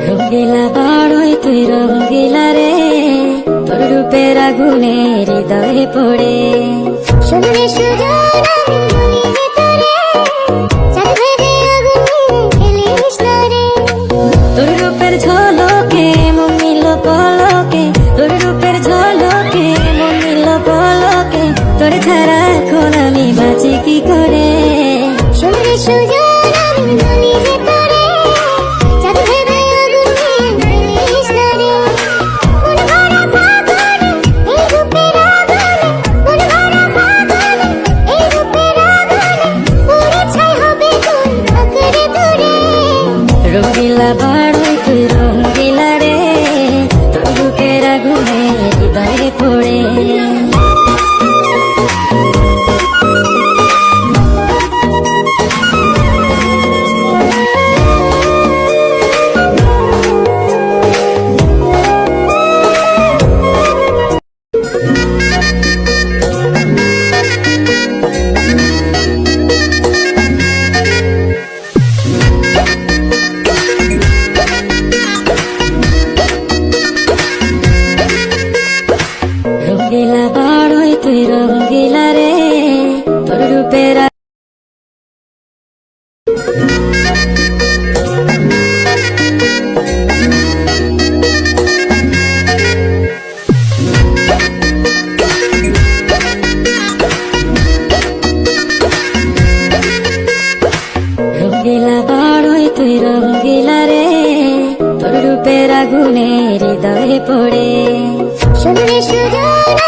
রঙ্গিলা বাড়ই তুই রঙ্গিলা রে, তোর রূপের আগুনে হৃদয়ে পড়ে। শুনলে সুজন আমি বলি যে তোরে, চাঁদ ভেবে আগুন ফেলিস না রে। তোর রূপের ঝলকে মন নিল পলকে, তোর রূপের ঝলকে মন নিল পলকে, তোর ছাড়া এখন আমি বাঁচি কি করে। শুনলে সুজন আমি বলি যে তোরে, চাঁদ ভেবে আগুন ফেলিস না রে। মন ভরা ফাগুনে এই রূপের আগুনে, মন ভরা ফাগুনে এই রূপের আগুনে, পুড়ে ছাই হবে কোন আঁকড়ে ধরে। রঙ্গিলা বাড়ই তুই রঙ্গিলা রে, তোর রূপের আগুনে হৃদয়ে পড়ে। রঙ্গিলা বাড়ই তুই রঙ্গিলা রে, তোর রূপের রঙ্গিলা বাড়ই তুই রঙ্গিলা রে, তোর রূপের আগুনে হৃদয়ে পড়ে। শুনলে সুজন